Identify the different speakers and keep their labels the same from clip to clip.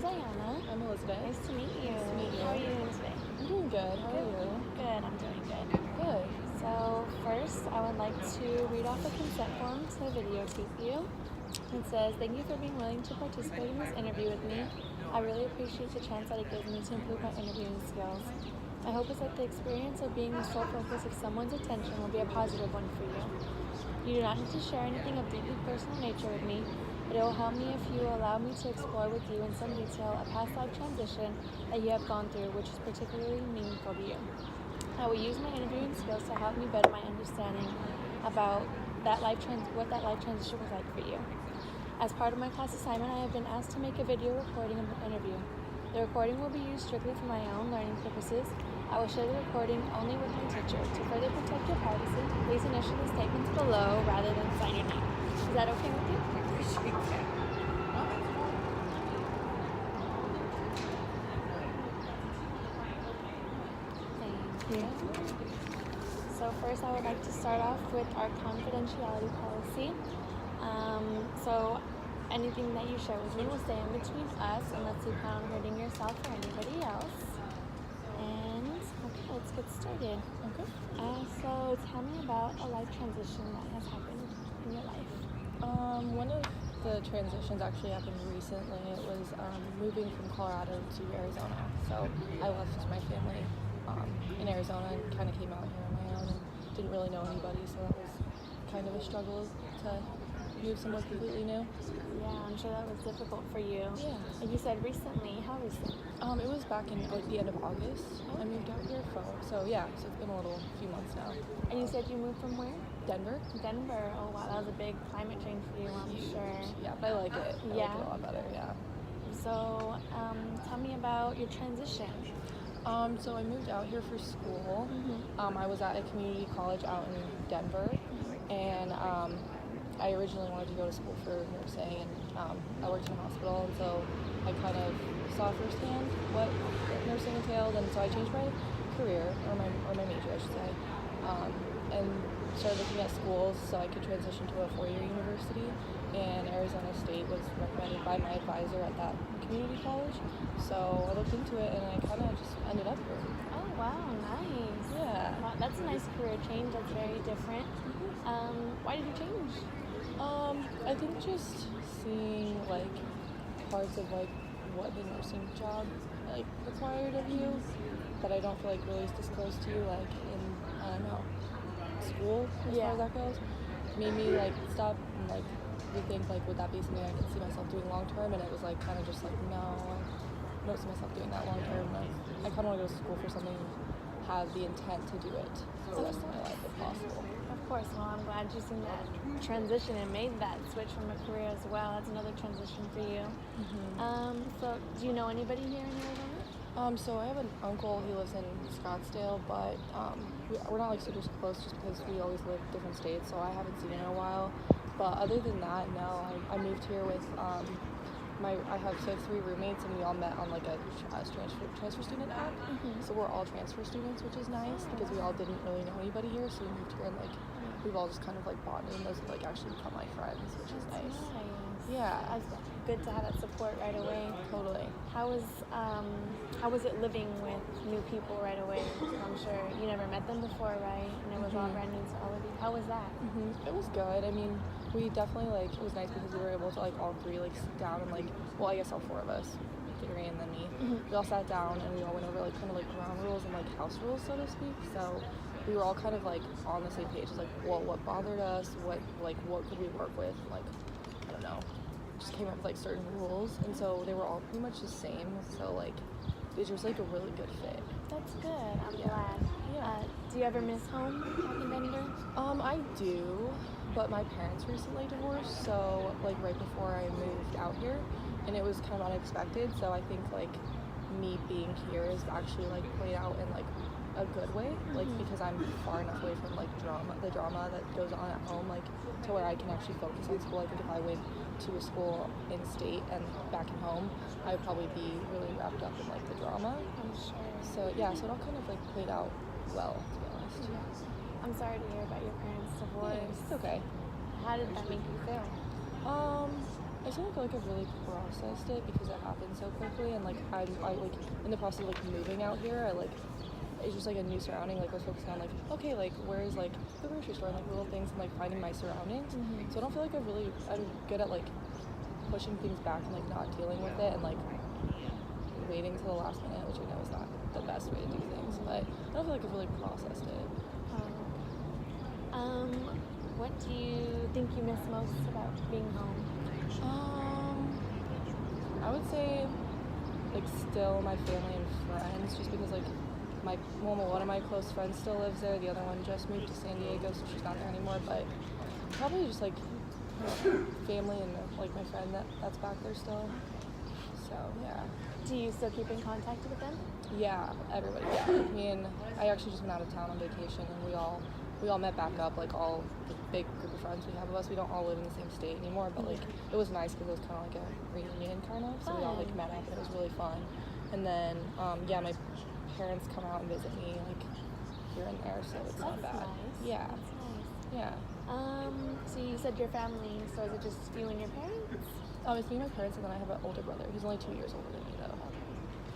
Speaker 1: name's Ayana.
Speaker 2: I'm Elizabeth.
Speaker 1: Nice to meet you.
Speaker 2: Nice to meet you.
Speaker 1: How are you doing today?
Speaker 2: I'm doing good. How are you?
Speaker 1: Good, I'm doing good.
Speaker 2: Good.
Speaker 1: So first, I would like to read off a consent form to videotape you. It says, "Thank you for being willing to participate in this interview with me. I really appreciate the chance that it gives me to improve my interviewing skills. My hope is that the experience of being the sole focus of someone's attention will be a positive one for you. You do not need to share anything of deeply personal nature with me, but it will help me if you allow me to explore with you in some detail a past life transition that you have gone through, which is particularly meaningful to you. I will use my interviewing skills to help me better my understanding about what that life transition was like for you. As part of my class assignment, I have been asked to make a video recording of the interview. The recording will be used strictly for my own learning purposes. I will share the recording only with my teacher. To further protect your privacy, please initial the statements below rather than sign your name. Is that okay with you?"
Speaker 3: I appreciate that.
Speaker 1: Thank you. So first, I would like to start off with our confidentiality policy. So anything that you share with me will stay in between us unless you plan on hurting yourself or anybody else. And okay, let's get started.
Speaker 2: Okay.
Speaker 1: So tell me about a life transition that has happened in your life.
Speaker 2: One of the transitions actually happened recently. It was moving from Colorado to Arizona. So I left my family in Arizona and kind of came out here on my own and didn't really know anybody. So that was kind of a struggle to move somewhere completely new.
Speaker 1: Yeah, I'm sure that was difficult for you.
Speaker 2: Yeah.
Speaker 1: And you said recently. How recent?
Speaker 2: It was back in the end of August. I moved out here so it's been a few months now.
Speaker 1: And you said you moved from where?
Speaker 2: Denver.
Speaker 1: Denver. Oh wow, that was a big climate change for you, I'm sure.
Speaker 2: Yeah, but I like it. I like it a lot better, yeah.
Speaker 1: So, tell me about your transition.
Speaker 2: So I moved out here for school. I was at a community college out in Denver, and I originally wanted to go to school for nursing, and I worked in a hospital, and so I kind of saw firsthand what nursing entailed, and so I changed my career, or my major, I should say, and started looking at schools so I could transition to a four-year university, and Arizona State was recommended by my advisor at that community college, so I looked into it, and I kind of just ended up here.
Speaker 1: Oh wow, nice.
Speaker 2: Yeah.
Speaker 1: Wow, that's a nice career change. That's very different. Why did you change?
Speaker 2: I think just seeing like parts of like what the nursing job like required of you that I don't feel like really is disclosed to you like in school as far as that goes, made me like stop and like rethink like would that be something I could see myself doing long term, and it was like kind of just like no, I don't see myself doing that long term. Like I kind of want to go to school for something and have the intent to do it for the rest of my life if possible.
Speaker 1: Of course. Well, I'm glad you seen that transition and made that switch from a career as well. That's another transition for you. So do you know anybody here in Arizona?
Speaker 2: So I have an uncle. He lives in Scottsdale, but we're not like super close just because we always live different states. So I haven't seen him in a while. But other than that, no. I moved here with I have three roommates, and we all met on like a transfer student app. So we're all transfer students, which is nice because we all didn't really know anybody here. So we moved here and like we've all just kind of like bonded, and those have like actually become my friends, which is nice. Yeah.
Speaker 1: That's good to have that support right away.
Speaker 2: Totally.
Speaker 1: How was it living with new people right away? I'm sure you never met them before, right? And it was all brand new to all of you. How was that?
Speaker 2: It was good. I mean, we definitely like it was nice because we were able to like all three like sit down and like I guess all four of us, Gary and then me, we all sat down and we all went over like kind of like ground rules and like house rules, so to speak. So we were all kind of like on the same page. It's like, well, what bothered us? What could we work with? Like, I don't know. Just came up with like certain rules, and so they were all pretty much the same. So like, it was like a really good fit.
Speaker 1: That's good. I'm glad.
Speaker 2: Yeah.
Speaker 1: Do you ever miss home back in Denver?
Speaker 2: I do, but my parents recently divorced, so like right before I moved out here, and it was kind of unexpected. So I think like me being here is actually like played out in like a good way, like because I'm far enough away from like the drama that goes on at home, like to where I can actually focus on school. I think if I went to a school in state and back at home, I would probably be really wrapped up in like the drama.
Speaker 1: I'm sure.
Speaker 2: So yeah, so it all kind of like played out well, to be honest.
Speaker 1: I'm sorry to hear about your parents' divorce.
Speaker 2: Yeah, it's okay.
Speaker 1: How did that make you feel?
Speaker 2: I feel like I've really processed it because it happened so quickly, and like I like in the process of like moving out here, I like it's just like a new surrounding. Like I was focusing on like okay, like where's like the grocery store and like little things and like finding my surroundings. So I don't feel like I'm good at like pushing things back and like not dealing with it and like waiting till the last minute, which I know is not the best way to do things. But I don't feel like I've really processed it.
Speaker 1: What do you think you miss most about being home?
Speaker 2: I would say like still my family and friends, just because like one of my close friends still lives there. The other one just moved to San Diego, so she's not there anymore. But probably just like family and like my friend that's back there still. So yeah.
Speaker 1: Do you still keep in contact with them?
Speaker 2: Yeah, everybody. Yeah, like me and I actually just went out of town on vacation, and we all met back up. Like all the big group of friends we have of us. We don't all live in the same state anymore, but like it was nice because it was kind of like a reunion kind of. So we all like met up, and it was really fun. And then yeah, my parents come out and visit me like here and there, so it's not bad.
Speaker 1: Nice.
Speaker 2: Yeah.
Speaker 1: That's nice.
Speaker 2: Yeah.
Speaker 1: So you said your family, so is it just you and your parents?
Speaker 2: It's me and my parents, and then I have an older brother. He's only 2 years older than me, though.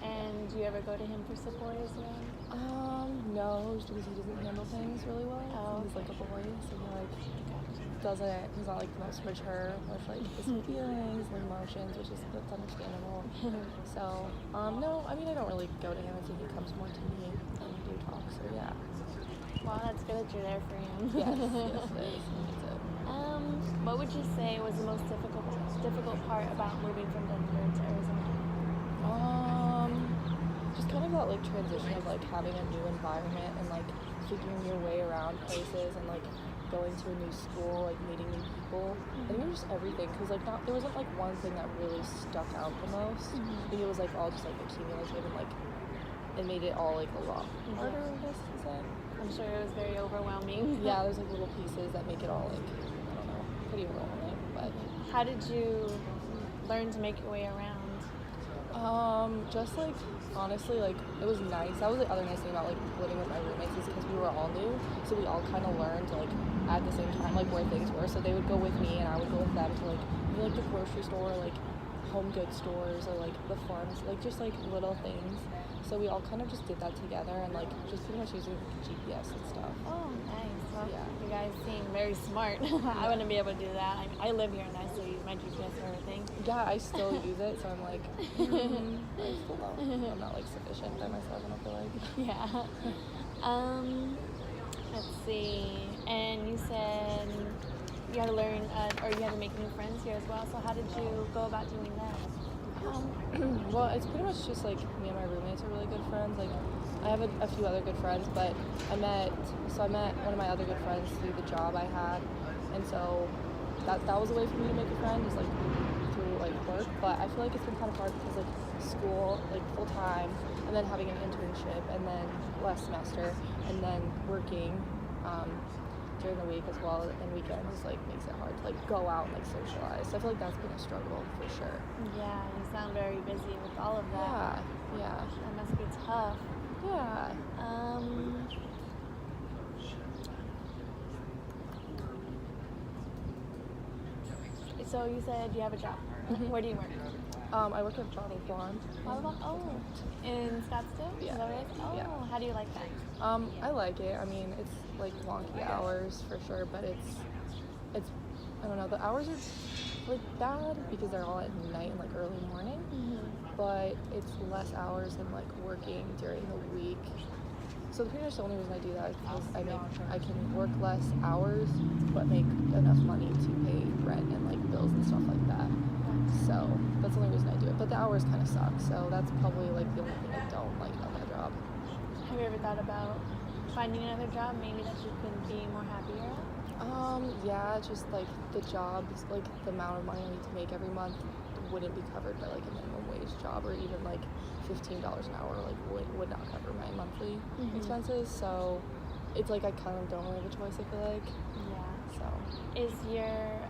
Speaker 1: And do you ever go to him for support as well?
Speaker 2: No, just because he doesn't handle things really well.
Speaker 1: Oh,
Speaker 2: He's like a boy, so he like he's not like the most mature with like his feelings and emotions, which is that's understandable. So, no, I mean I don't really go to him until he comes more to me and we do talk. So yeah.
Speaker 1: Well, that's good that you're there for him.
Speaker 2: Yes, it is. It's it.
Speaker 1: What would you say was the most difficult part about moving from Denver to Arizona?
Speaker 2: Just kind of that like transition of like having a new environment and like figuring your way around places and like going to a new school, like meeting new people. I think it was just everything because like there wasn't like one thing that really stuck out the most. I think it was like all just like accumulative and like it made it all like a lot harder, I guess to say.
Speaker 1: I'm sure it was very overwhelming.
Speaker 2: Yeah, there's like little pieces that make it all like I don't know, pretty overwhelming. But
Speaker 1: how did you learn to make your way around?
Speaker 2: Just like honestly, like it was nice. That was the other nice thing about like living with my roommates is because we were all new, so we all kind of learned like at the same time like where things were. So they would go with me and I would go with them to like like the grocery store, like home goods stores, or like the farms, like just like little things. So we all kind of just did that together and like just pretty much using GPS and stuff.
Speaker 1: Oh, nice. Well,
Speaker 2: Yeah.
Speaker 1: you guys seem very smart. I wouldn't be able to do that. I live here and I still use my GPS for everything.
Speaker 2: Yeah, I still use it, so I'm like, I still don't. I'm not like sufficient by myself, I don't feel like.
Speaker 1: Yeah. Let's see. And you said you had to learn, or you had to make new friends here as well. So how did you go about doing that?
Speaker 2: Well, it's pretty much just like me and my roommates are really good friends. Like, I have a few other good friends, but I met one of my other good friends through the job I had, and so that was a way for me to make a friend, is like through like work. But I feel like it's been kind of hard because like school, like full time, and then having an internship, and then last semester, and then working during the week as well, and weekends like makes it hard to like go out and like socialize. So I feel like that's been a struggle for sure.
Speaker 1: Yeah, you sound very busy with all of that.
Speaker 2: Yeah.
Speaker 1: That must be tough.
Speaker 2: Yeah.
Speaker 1: So you said you have a job. Where do you work?
Speaker 2: I work at Bottled Blonde.
Speaker 1: Oh, in Scottsdale?
Speaker 2: Yeah.
Speaker 1: Is that right? Oh,
Speaker 2: Yeah.
Speaker 1: How do you like that?
Speaker 2: I like it. I mean, it's like wonky hours for sure, but it's I don't know, the hours are like bad because they're all at night and like early morning, but it's less hours than like working during the week. So pretty much the only reason I do that is because I can work less hours but make enough money to pay rent and like bills and stuff like that. So that's the only reason I do it. But the hours kind of suck, so that's probably like the only thing I don't like about my job.
Speaker 1: Have you ever thought about finding another job, maybe that you can be more happier at?
Speaker 2: Yeah, just like the job, like the amount of money I need to make every month wouldn't be covered by like a minimum wage job, or even like $15 an hour like would not cover my monthly expenses. So it's like I kind of don't really have a choice, I feel like.
Speaker 1: Yeah.
Speaker 2: So
Speaker 1: Is your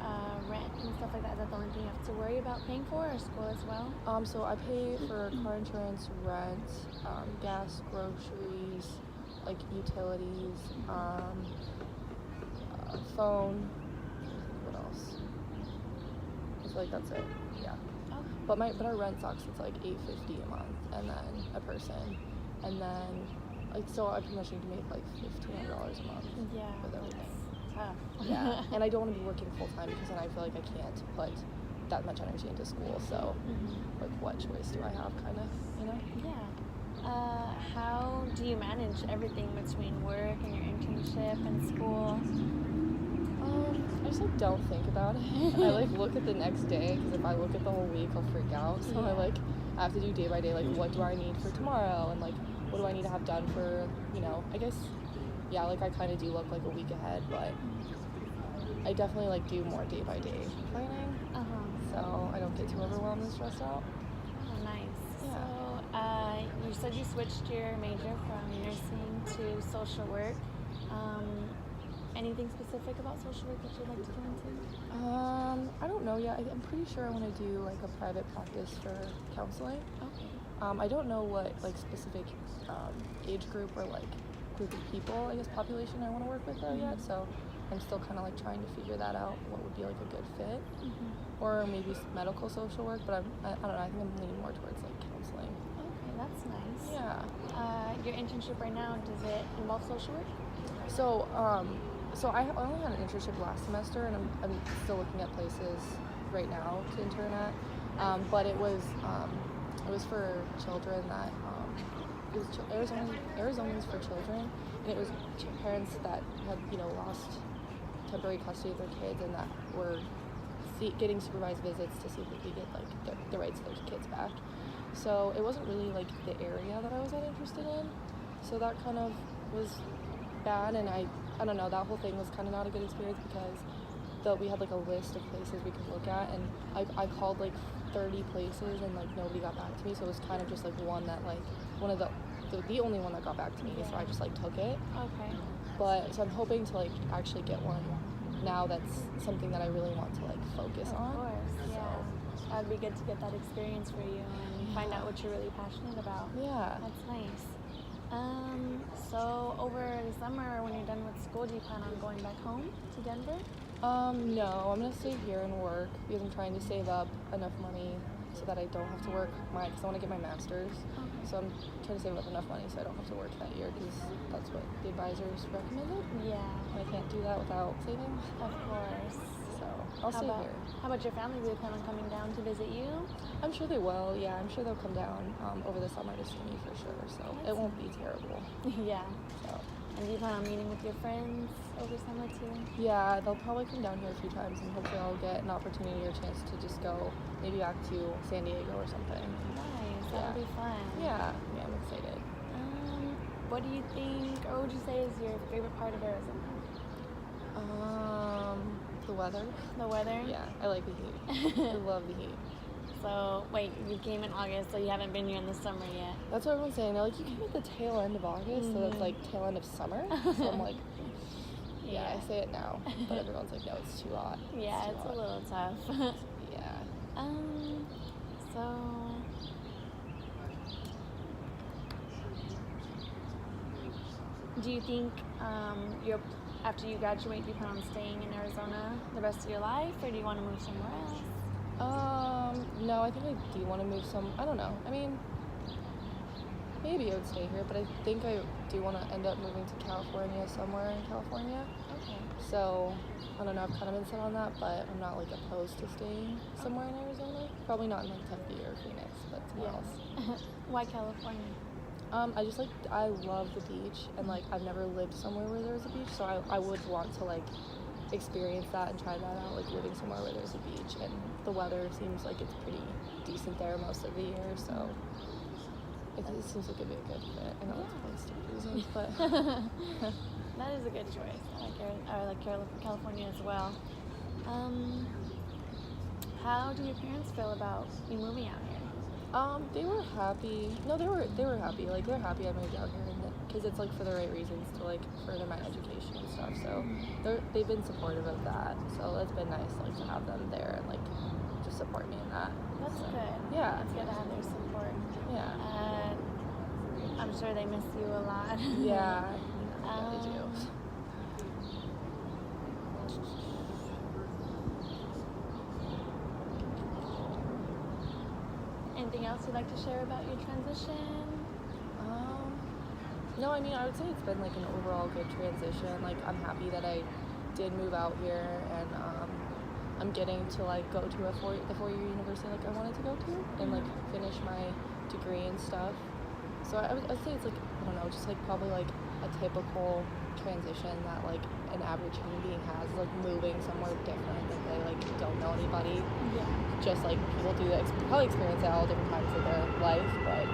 Speaker 1: rent and stuff like that, is that the only thing you have to worry about paying for, or school as well?
Speaker 2: so I pay for car insurance, rent, gas, groceries, like utilities, phone. What else? feel like that's it. Yeah.
Speaker 1: Okay.
Speaker 2: But our rent sucks. It's like $850 a month, and then a person, and then like so I pretty much need to make like $1,500 a month
Speaker 1: Yeah.
Speaker 2: with everything.
Speaker 1: That's tough.
Speaker 2: Yeah. And I don't want to be working full time because then I feel like I can't put that much energy into school. So like, what choice do I have? Kind of, you know?
Speaker 1: Yeah. How do you manage everything between work and your internship and school?
Speaker 2: I just like don't think about it. I like look at the next day because if I look at the whole week, I'll freak out. So I have to do day by day. Like, what do I need for tomorrow, and like, what do I need to have done for, I guess, yeah. Like, I kind of do look like a week ahead, but I definitely like do more day by day planning. So I don't get too overwhelmed and stressed out.
Speaker 1: Oh, nice.
Speaker 2: Yeah.
Speaker 1: So you said you switched your major from nursing to social work. Anything specific about social work that you'd like to go into?
Speaker 2: I don't know yet. I'm pretty sure I want to do like a private practice for counseling.
Speaker 1: Okay.
Speaker 2: I don't know what like specific age group or like group of people, I guess population I want to work with though yet. So I'm still kind of like trying to figure that out. What would be like a good fit, or maybe medical social work. But I don't know. I think I'm leaning more towards like counseling.
Speaker 1: Okay, that's nice.
Speaker 2: Yeah.
Speaker 1: Your internship right now, does it involve social work?
Speaker 2: So I only had an internship last semester, and I'm still looking at places right now to intern at. But it was for children that it was Arizonans for children, and it was parents that had lost temporary custody of their kids and that were getting supervised visits to see if they could get like the rights of their kids back. So it wasn't really like the area that I was that interested in. So that kind of was bad, and I don't know, that whole thing was kind of not a good experience because we had like a list of places we could look at, and I called like 30 places and like nobody got back to me, so it was kind of just like one of the only one that got back to me. So I just like took it.
Speaker 1: Okay.
Speaker 2: But so I'm hoping to like actually get one now that's something that I really want to like focus on.
Speaker 1: Of course, yeah. That'd be good to get that experience for you and find out what you're really passionate about.
Speaker 2: Yeah.
Speaker 1: That's nice. So over the summer, when you're done with school, do you plan on going back home to Denver?
Speaker 2: No, I'm gonna stay here and work because I'm trying to save up enough money so that I don't have to work because I want to get my master's.
Speaker 1: Okay.
Speaker 2: So I'm trying to save up enough money so I don't have to work that year because that's what the advisors recommended.
Speaker 1: Yeah.
Speaker 2: And I can't do that without saving.
Speaker 1: Of course.
Speaker 2: So I'll stay here.
Speaker 1: How about your family? Do they plan on coming down to visit you?
Speaker 2: I'm sure they will. Yeah, I'm sure they'll come down over the summer to see me for sure. So it won't be terrible.
Speaker 1: Yeah.
Speaker 2: So.
Speaker 1: And do you plan on meeting with your friends over summer too?
Speaker 2: Yeah, they'll probably come down here a few times, and hopefully I'll get an opportunity or a chance to just go maybe back to San Diego or something.
Speaker 1: Nice. That'll be fun.
Speaker 2: Yeah, I'm excited.
Speaker 1: What do you think, or would you say is your favorite part of Arizona?
Speaker 2: The weather.
Speaker 1: The weather?
Speaker 2: Yeah, I like the heat. I love the heat.
Speaker 1: So, wait, you came in August, so you haven't been here in the summer yet.
Speaker 2: That's what everyone's saying. They're like, you came at the tail end of August, so that's like tail end of summer. So I'm like, yeah, I say it now, but everyone's like, no, it's too hot.
Speaker 1: Yeah, it's a little tough.
Speaker 2: Yeah.
Speaker 1: So, do you think after you graduate, do you plan on staying in Arizona the rest of your life, or do you want to move somewhere else?
Speaker 2: No, I think I do want to move I don't know. I mean, maybe I would stay here, but I think I do want to end up moving to California, somewhere in California.
Speaker 1: Okay.
Speaker 2: So, I don't know, I've kind of been set on that, but I'm not like opposed to staying somewhere in Arizona. Probably not in like Tempe or Phoenix, but somewhere else.
Speaker 1: Why California?
Speaker 2: I love the beach, and like I've never lived somewhere where there's a beach, so I would want to like experience that and try that out, like living somewhere where there's a beach, and the weather seems like it's pretty decent there most of the year, so it seems like it'd be a good fit. I know it's probably stupid reasons, but
Speaker 1: that is a good choice. I like California as well. How do your parents feel about you moving out here?
Speaker 2: They were happy. No, they were happy. Like, they're happy I moved out here, because it's like for the right reasons, to like further my education and stuff. So they've been supportive of that. So it's been nice like to have them there and like just support me in that.
Speaker 1: That's good.
Speaker 2: Yeah.
Speaker 1: It's good to have their support.
Speaker 2: Yeah.
Speaker 1: I'm sure they miss you a lot.
Speaker 2: Yeah. They do.
Speaker 1: anything else you'd like to share about your transition?
Speaker 2: No, I mean, I would say it's been like an overall good transition. Like, I'm happy that I did move out here, and I'm getting to like go to the four-year university like I wanted to go to, and like finish my degree and stuff. So I'd say it's like, I don't know, just like probably like a typical transition that like an average human being has, like moving somewhere different that they like don't know anybody.
Speaker 1: Yeah.
Speaker 2: Just like people do that, probably experience at all different times of their life, but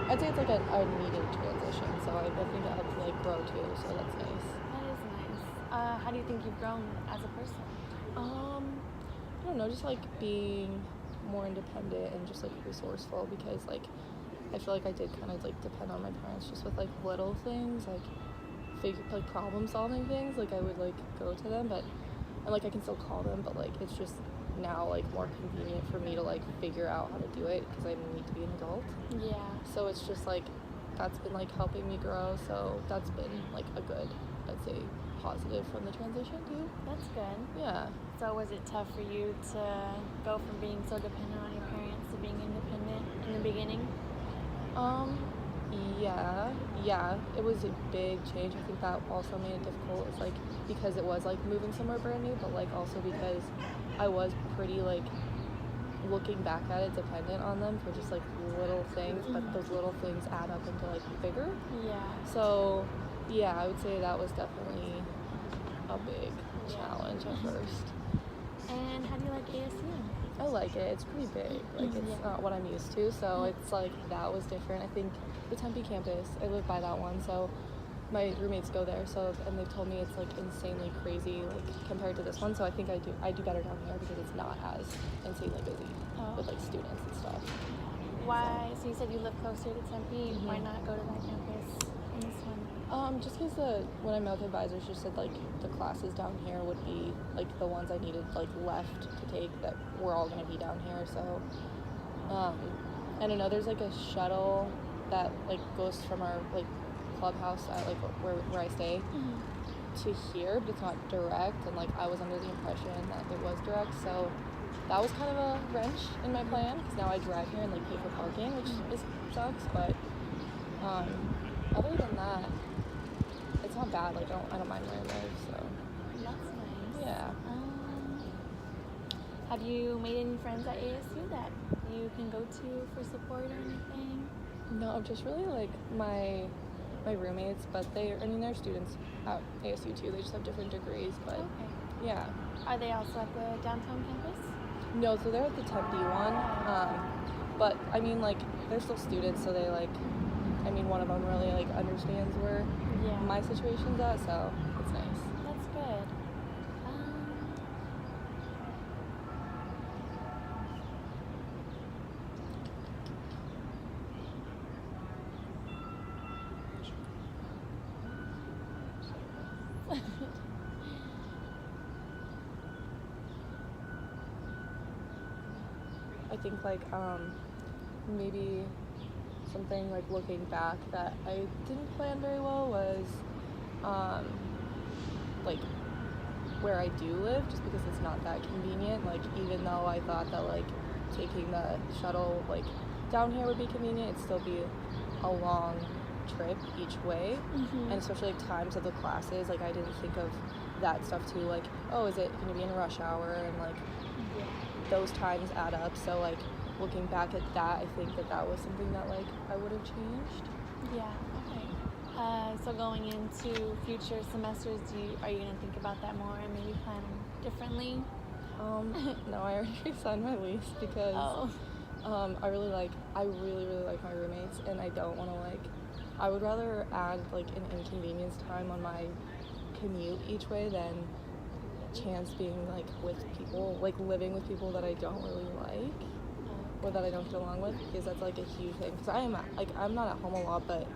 Speaker 2: I'd say it's like a needed transition. So I think it helps me like grow too. So that's nice.
Speaker 1: That is nice. How do you think you've grown as a person?
Speaker 2: I don't know, just like being more independent and just like resourceful, because like I feel like I did kind of like depend on my parents just with like little things, like problem solving things. Like I would like go to them, and like I can still call them, but like it's just now like more convenient for me to like figure out how to do it because I need to be an adult.
Speaker 1: Yeah.
Speaker 2: So it's just like that's been like helping me grow. So that's been like a good, I'd say, positive from the transition too.
Speaker 1: That's good.
Speaker 2: Yeah.
Speaker 1: So was it tough for you to go from being so dependent on your parents to being independent in the beginning?
Speaker 2: Yeah, it was a big change. I think that also made it difficult. It's like because it was like moving somewhere brand new, but like also because I was pretty like looking back at it dependent on them for just like little things, but those little things add up into like bigger.
Speaker 1: Yeah.
Speaker 2: So yeah, I would say that was definitely a big challenge at first.
Speaker 1: And how do you like ASU?
Speaker 2: I like it. It's pretty big. Like it's not what I'm used to, so it's like that was different. I think the Tempe campus, I live by that one, so my roommates go there. So and they've told me it's like insanely crazy, like compared to this one. So I think I do better down here because it's not as insanely busy with like students and stuff.
Speaker 1: Why? So you said you live closer to Tempe. Why not go to that campus in this one?
Speaker 2: Just because when I met with advisors, she said like the classes down here would be like the ones I needed like left to take that were all going to be down here. So I don't know. There's like a shuttle that like goes from our like clubhouse at like where I stay to here, but it's not direct. And like I was under the impression that it was direct, so that was kind of a wrench in my plan because now I drive here and like pay for parking, which sucks. But other than that, it's not bad. Like I don't mind where I live. So
Speaker 1: that's nice.
Speaker 2: Yeah.
Speaker 1: Have you made any friends at ASU that you can go to for support or anything?
Speaker 2: No, just really like my roommates, but they're students at ASU too. They just have different degrees, but yeah.
Speaker 1: Are they also at the downtown campus?
Speaker 2: No, so they're at the Tempe one. But I mean, like they're still students, so they like. I mean, one of them really like understands where my situation's at, so it's nice.
Speaker 1: That's good.
Speaker 2: I think like maybe something like looking back that I didn't plan very well was like where I do live, just because it's not that convenient. Like even though I thought that like taking the shuttle like down here would be convenient, it'd still be a long trip each way. And especially like times of the classes, like I didn't think of that stuff too, like oh, is it going to be in rush hour, and like those times add up. So like looking back at that, I think that was something that like I would have changed.
Speaker 1: Yeah. Okay. So going into future semesters, are you gonna think about that more and maybe plan differently?
Speaker 2: No, I already signed my lease because I really like my roommates, and I don't want to like. I would rather add like an inconvenience time on my commute each way than chance being like with people, like living with people that I don't really like or that I don't get along with, because that's like a huge thing. Because I'm not at home a lot, but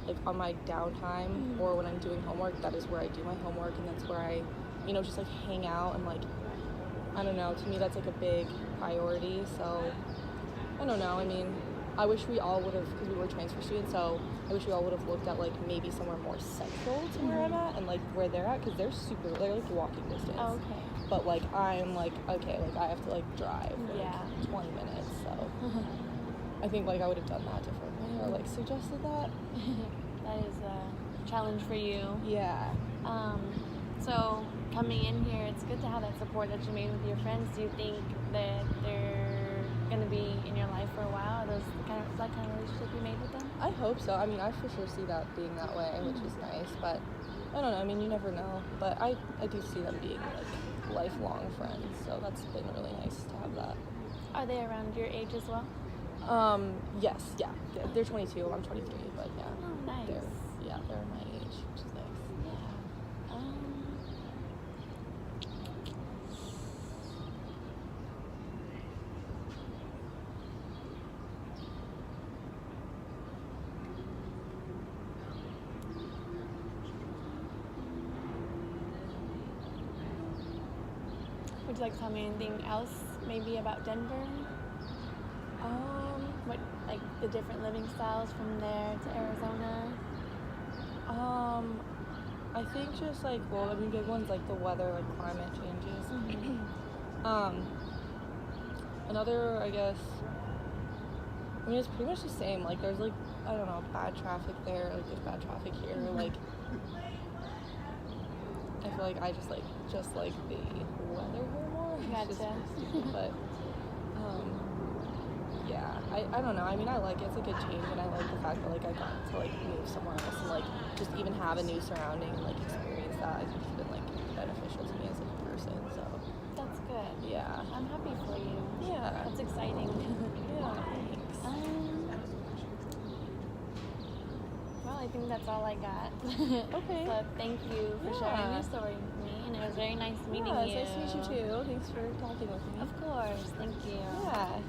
Speaker 2: like on my downtime or when I'm doing homework, that is where I do my homework, and that's where I, just like hang out, and like I don't know, to me that's like a big priority. So I don't know, I mean, I wish we all would have, because we were transfer students, so I wish we all would have looked at like maybe somewhere more central to where I'm at and like where they're at, because they're like walking distance.
Speaker 1: Okay.
Speaker 2: But like I'm like, okay, like I have to like drive for like 20 minutes, so I think like I would have done that differently or like suggested that.
Speaker 1: That is a challenge for you.
Speaker 2: Yeah.
Speaker 1: So coming in here, it's good to have that support that you made with your friends. Do you think that they're gonna be in your life for a while? Are those that kind of relationship you made with them?
Speaker 2: I hope so. I mean, I for sure see that being that way, which is nice, but I don't know. I mean, you never know. But I do see them being like lifelong friends, so that's been really nice to have that.
Speaker 1: Are they around your age as well?
Speaker 2: Yes, yeah. They're 22, I'm 23, but yeah.
Speaker 1: Oh, nice.
Speaker 2: They're my age, which is nice.
Speaker 1: Yeah. Would you like to tell me anything else, maybe about Denver? What, like the different living styles from there to Arizona?
Speaker 2: I think just like, well, I mean, big ones like the weather, like climate changes. Another, I guess, I mean, it's pretty much the same. Like, there's like, I don't know, bad traffic there, like there's bad traffic here. Like, I feel like I just like the weather here more. It's just
Speaker 1: Gotcha.
Speaker 2: really stupid, but yeah, I don't know. I mean, I like it. It's a good change, and I like the fact that like I got to like move somewhere else and like just even have a new surrounding and like experience that. I think it's been like beneficial to me as a person. So
Speaker 1: That's good.
Speaker 2: yeah,
Speaker 1: I'm happy for you.
Speaker 2: yeah,
Speaker 1: That's exciting.
Speaker 2: yeah. Thanks.
Speaker 1: Well, I think that's all I got.
Speaker 2: Okay.
Speaker 1: So thank you for sharing your story with me, and it was very nice meeting
Speaker 2: Yeah,
Speaker 1: you.
Speaker 2: it's nice to meet you too. Thanks for talking with me.
Speaker 1: Of course. Thank you.
Speaker 2: Yeah.